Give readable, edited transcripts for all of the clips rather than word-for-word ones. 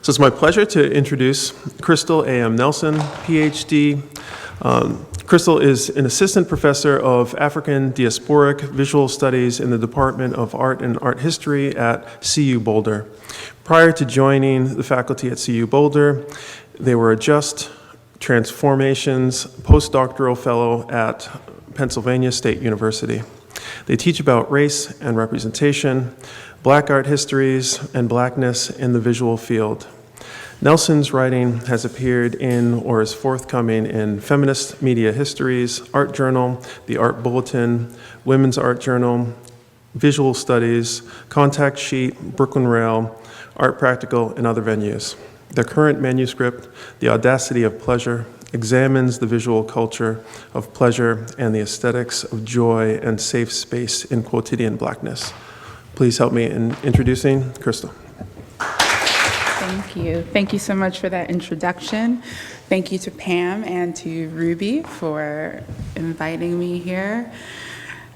So it's my pleasure to introduce Crystal A.M. Nelson, PhD. Crystal is an assistant professor of African diasporic visual studies in the Department of Art and Art History at CU Boulder. Prior to joining the faculty at CU Boulder, they were a Just Transformations postdoctoral fellow at Pennsylvania State University. They teach about race and representation, Black art histories, and Blackness in the visual field. Nelson's writing has appeared in or is forthcoming in Feminist Media Histories, Art Journal, The Art Bulletin, Women's Art Journal, Visual Studies, Contact Sheet, Brooklyn Rail, Art Practical, and other venues. Their current manuscript, The Audacity of Pleasure, examines the visual culture of pleasure and the aesthetics of joy and safe space in quotidian Blackness. Please help me in introducing Crystal. Thank you. Thank you so much for that introduction. Thank you to Pam and to Ruby for inviting me here.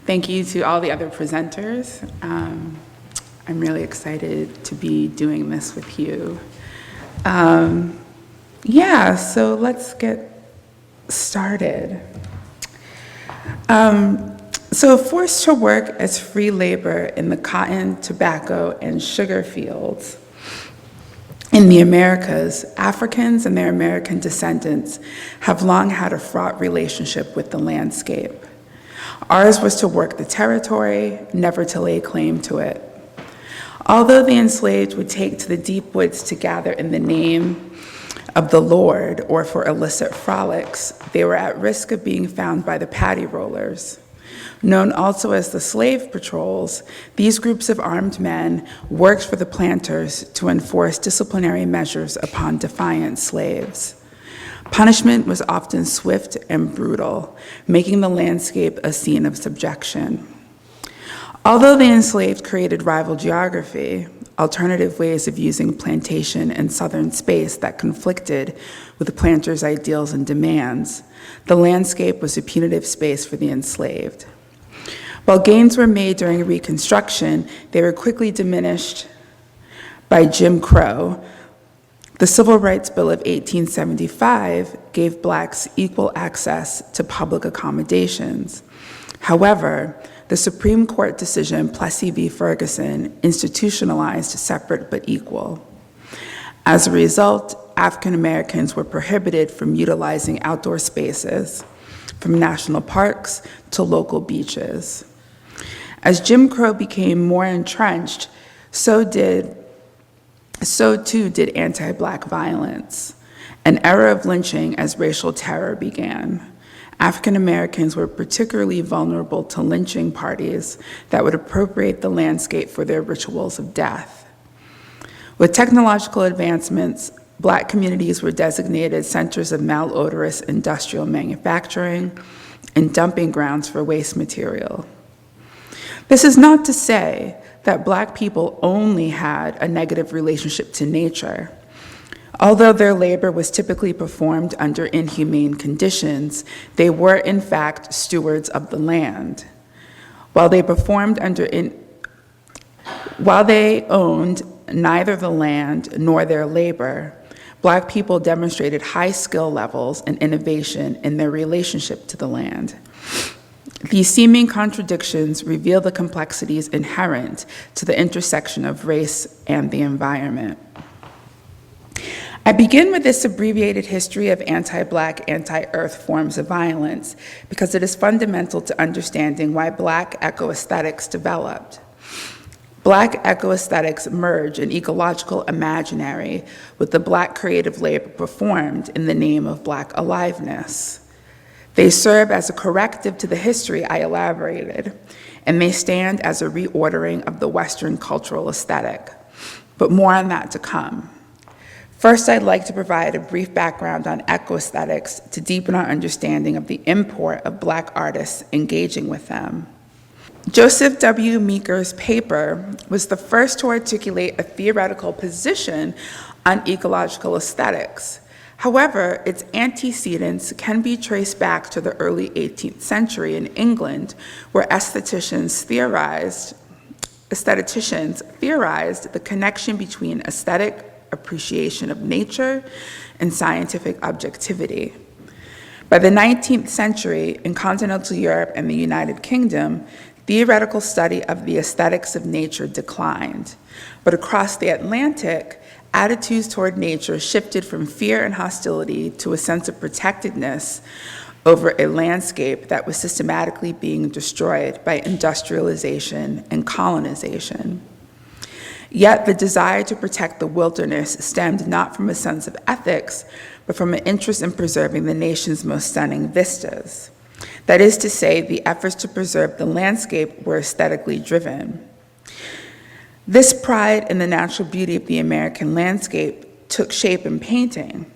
Thank you to all the other presenters. I'm really excited to be doing this with you. So let's get started. Forced to work as free labor in the cotton, tobacco, and sugar fields in the Americas, Africans and their American descendants have long had a fraught relationship with the landscape. Ours was to work the territory, never to lay claim to it. Although the enslaved would take to the deep woods to gather in the name of the Lord or for illicit frolics, they were at risk of being found by the paddy rollers. Known also as the slave patrols, these groups of armed men worked for the planters to enforce disciplinary measures upon defiant slaves. Punishment was often swift and brutal, making the landscape a scene of subjection. Although the enslaved created rival geography, alternative ways of using plantation and southern space that conflicted with the planters' ideals and demands, the landscape was a punitive space for the enslaved. While gains were made during Reconstruction, they were quickly diminished by Jim Crow. The Civil Rights Bill of 1875 gave Blacks equal access to public accommodations. However, the Supreme Court decision Plessy v. Ferguson institutionalized separate but equal. As a result, African Americans were prohibited from utilizing outdoor spaces, from national parks to local beaches. As Jim Crow became more entrenched, so too did anti-Black violence. An era of lynching as racial terror began. African Americans were particularly vulnerable to lynching parties that would appropriate the landscape for their rituals of death. With technological advancements, Black communities were designated centers of malodorous industrial manufacturing and dumping grounds for waste material. This is not to say that Black people only had a negative relationship to nature. Although their labor was typically performed under inhumane conditions, they were in fact stewards of the land. While they owned neither the land nor their labor, Black people demonstrated high skill levels and innovation in their relationship to the land. These seeming contradictions reveal the complexities inherent to the intersection of race and the environment. I begin with this abbreviated history of anti-Black, anti-Earth forms of violence because it is fundamental to understanding why Black ecoaesthetics developed. Black ecoaesthetics merge an ecological imaginary with the Black creative labor performed in the name of Black aliveness. They serve as a corrective to the history I elaborated, and they stand as a reordering of the Western cultural aesthetic. But more on that to come. First, I'd like to provide a brief background on ecoaesthetics to deepen our understanding of the import of Black artists engaging with them. Joseph W. Meeker's paper was the first to articulate a theoretical position on ecological aesthetics. However, its antecedents can be traced back to the early 18th century in England, where aestheticians theorized the connection between aesthetic appreciation of nature and scientific objectivity. By the 19th century, in continental Europe and the United Kingdom, theoretical study of the aesthetics of nature declined. But across the Atlantic, attitudes toward nature shifted from fear and hostility to a sense of protectedness over a landscape that was systematically being destroyed by industrialization and colonization. Yet the desire to protect the wilderness stemmed not from a sense of ethics, but from an interest in preserving the nation's most stunning vistas. That is to say, the efforts to preserve the landscape were aesthetically driven. This pride in the natural beauty of the American landscape took shape in painting.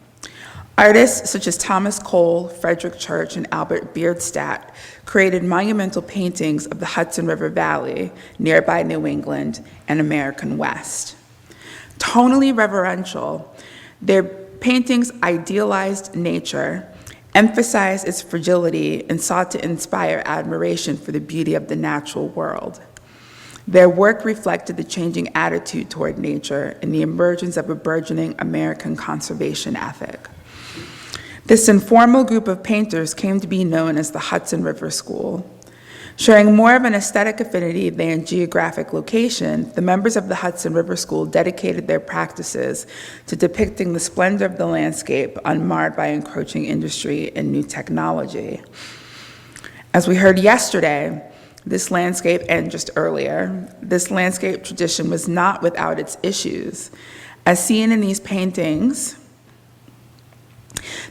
Artists such as Thomas Cole, Frederick Church, and Albert Beardstadt created monumental paintings of the Hudson River Valley, nearby New England, and American West. Tonally reverential, their paintings idealized nature, emphasized its fragility, and sought to inspire admiration for the beauty of the natural world. Their work reflected the changing attitude toward nature and the emergence of a burgeoning American conservation ethic. This informal group of painters came to be known as the Hudson River School. Sharing more of an aesthetic affinity than geographic location, the members of the Hudson River School dedicated their practices to depicting the splendor of the landscape unmarred by encroaching industry and new technology. As we heard yesterday, this landscape, and just earlier, this landscape tradition was not without its issues. As seen in these paintings,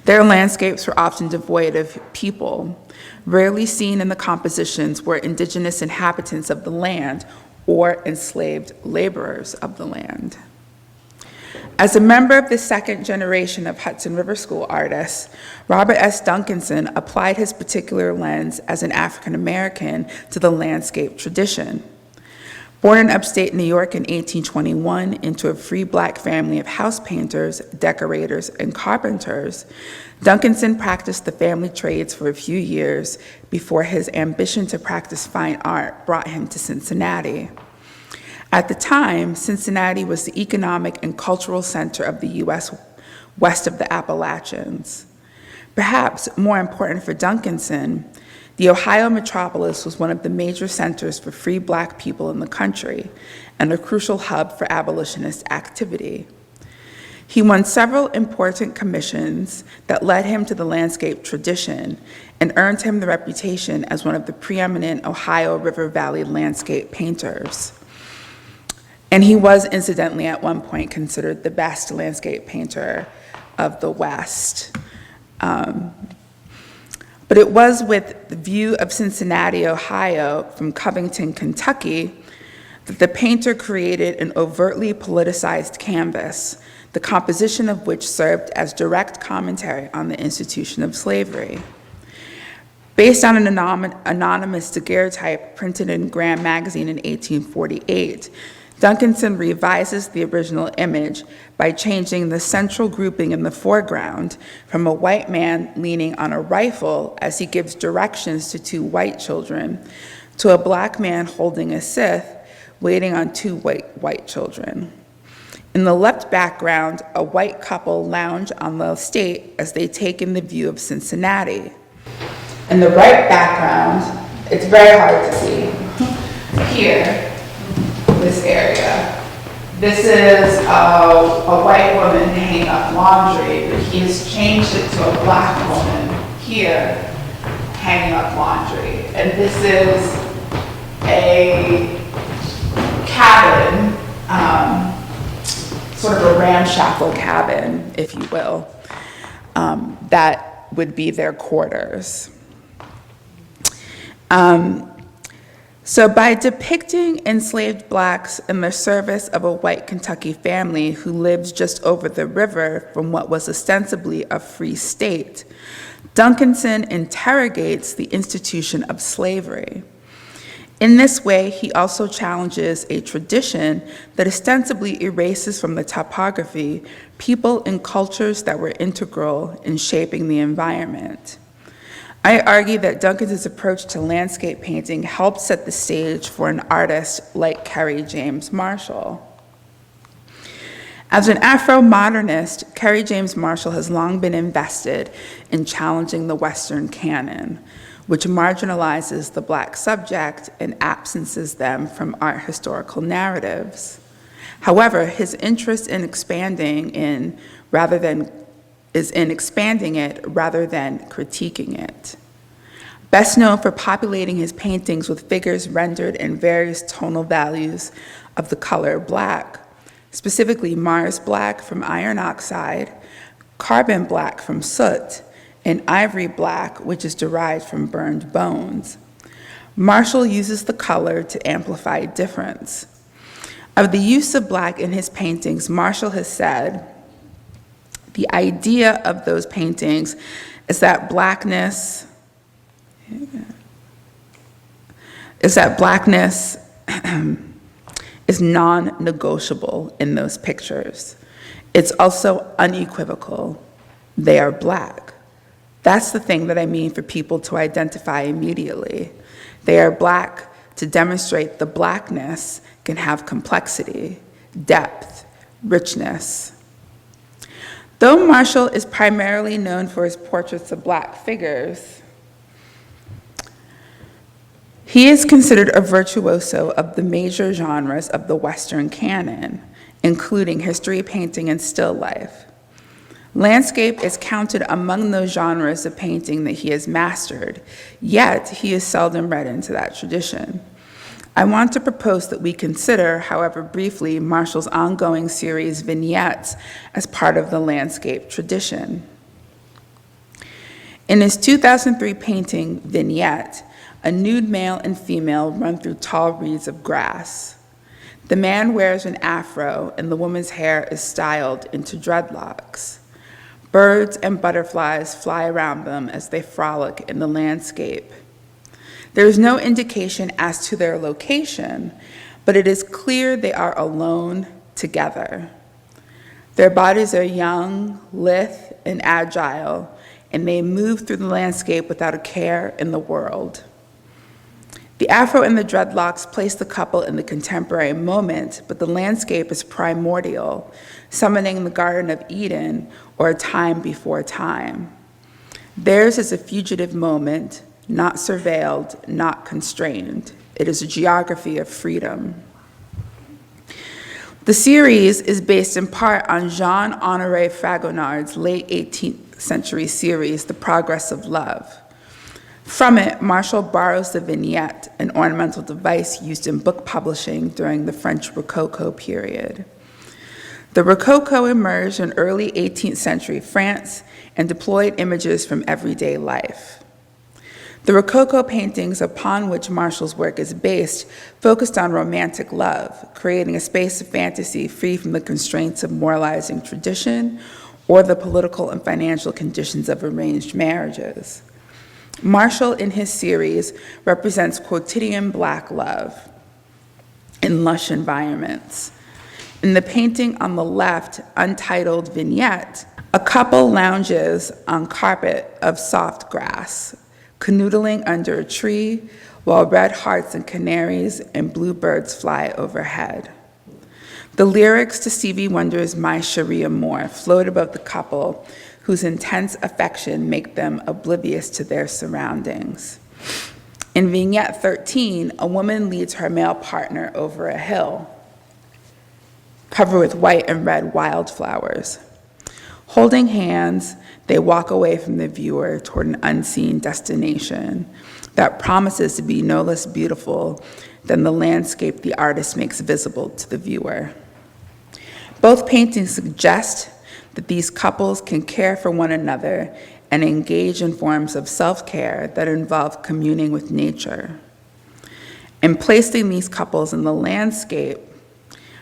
their landscapes were often devoid of people. Rarely seen in the compositions were indigenous inhabitants of the land or enslaved laborers of the land. As a member of the second generation of Hudson River School artists, Robert S. Duncanson applied his particular lens as an African American to the landscape tradition. Born in upstate New York in 1821 into a free Black family of house painters, decorators, and carpenters, Duncanson practiced the family trades for a few years before his ambition to practice fine art brought him to Cincinnati. At the time, Cincinnati was the economic and cultural center of the U.S. west of the Appalachians. Perhaps more important for Duncanson, the Ohio metropolis was one of the major centers for free Black people in the country and a crucial hub for abolitionist activity. He won several important commissions that led him to the landscape tradition and earned him the reputation as one of the preeminent Ohio River Valley landscape painters. And he was, incidentally, at one point considered the best landscape painter of the West. But it was with the view of Cincinnati, Ohio, from Covington, Kentucky, that the painter created an overtly politicized canvas, the composition of which served as direct commentary on the institution of slavery. Based on an anonymous daguerreotype printed in Graham magazine in 1848, Duncanson revises the original image by changing the central grouping in the foreground from a white man leaning on a rifle as he gives directions to two white children to a Black man holding a scythe waiting on two white children. In the left background, a white couple lounge on the estate as they take in the view of Cincinnati. In the right background, it's very hard to see, here, this area. This is a white woman hanging up laundry, but he has changed it to a Black woman here hanging up laundry. And this is a cabin, sort of a ramshackle cabin, if you will, that would be their quarters. So by depicting enslaved Blacks in the service of a white Kentucky family who lived just over the river from what was ostensibly a free state, Duncanson interrogates the institution of slavery. In this way, he also challenges a tradition that ostensibly erases from the topography people and cultures that were integral in shaping the environment. I argue that Duncanson's approach to landscape painting helped set the stage for an artist like Kerry James Marshall. As an Afro-modernist, Kerry James Marshall has long been invested in challenging the Western canon, which marginalizes the Black subject and absences them from art historical narratives. However, his interest in expanding it rather than critiquing it. Best known for populating his paintings with figures rendered in various tonal values of the color black, specifically Mars black from iron oxide, carbon black from soot, and ivory black, which is derived from burned bones. Marshall uses the color to amplify difference. Of the use of black in his paintings, Marshall has said, the idea of those paintings is that blackness is non-negotiable in those pictures. It's also unequivocal. They are black. That's the thing that I mean for people to identify immediately. They are black to demonstrate the blackness can have complexity, depth, richness. Though Marshall is primarily known for his portraits of black figures, he is considered a virtuoso of the major genres of the Western canon, including history, painting, and still life. Landscape is counted among those genres of painting that he has mastered, yet he is seldom read into that tradition. I want to propose that we consider, however briefly, Marshall's ongoing series Vignettes as part of the landscape tradition. In his 2003 painting, Vignette, a nude male and female run through tall reeds of grass. The man wears an afro and the woman's hair is styled into dreadlocks. Birds and butterflies fly around them as they frolic in the landscape. There is no indication as to their location, but it is clear they are alone together. Their bodies are young, lithe, and agile, and they move through the landscape without a care in the world. The afro and the dreadlocks place the couple in the contemporary moment, but the landscape is primordial, summoning the Garden of Eden or a time before time. Theirs is a fugitive moment, not surveilled, not constrained. It is a geography of freedom. The series is based in part on Jean-Honoré Fragonard's late 18th century series, The Progress of Love. From it, Marshall borrows the vignette, an ornamental device used in book publishing during the French Rococo period. The Rococo emerged in early 18th century France and deployed images from everyday life. The Rococo paintings upon which Marshall's work is based focused on romantic love, creating a space of fantasy free from the constraints of moralizing tradition or the political and financial conditions of arranged marriages. Marshall, in his series, represents quotidian Black love in lush environments. In the painting on the left, untitled Vignette, a couple lounges on carpet of soft grass, canoodling under a tree while red hearts and canaries and bluebirds fly overhead. The lyrics to Stevie Wonder's My Cherie Amour float above the couple, whose intense affection make them oblivious to their surroundings. In Vignette 13, a woman leads her male partner over a hill covered with white and red wildflowers. Holding hands, they walk away from the viewer toward an unseen destination that promises to be no less beautiful than the landscape the artist makes visible to the viewer. Both paintings suggest that these couples can care for one another and engage in forms of self-care that involve communing with nature. In placing these couples in the landscape,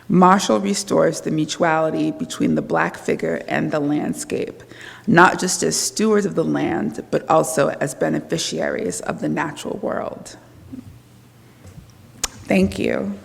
Marshall restores the mutuality between the Black figure and the landscape, not just as stewards of the land, but also as beneficiaries of the natural world. Thank you.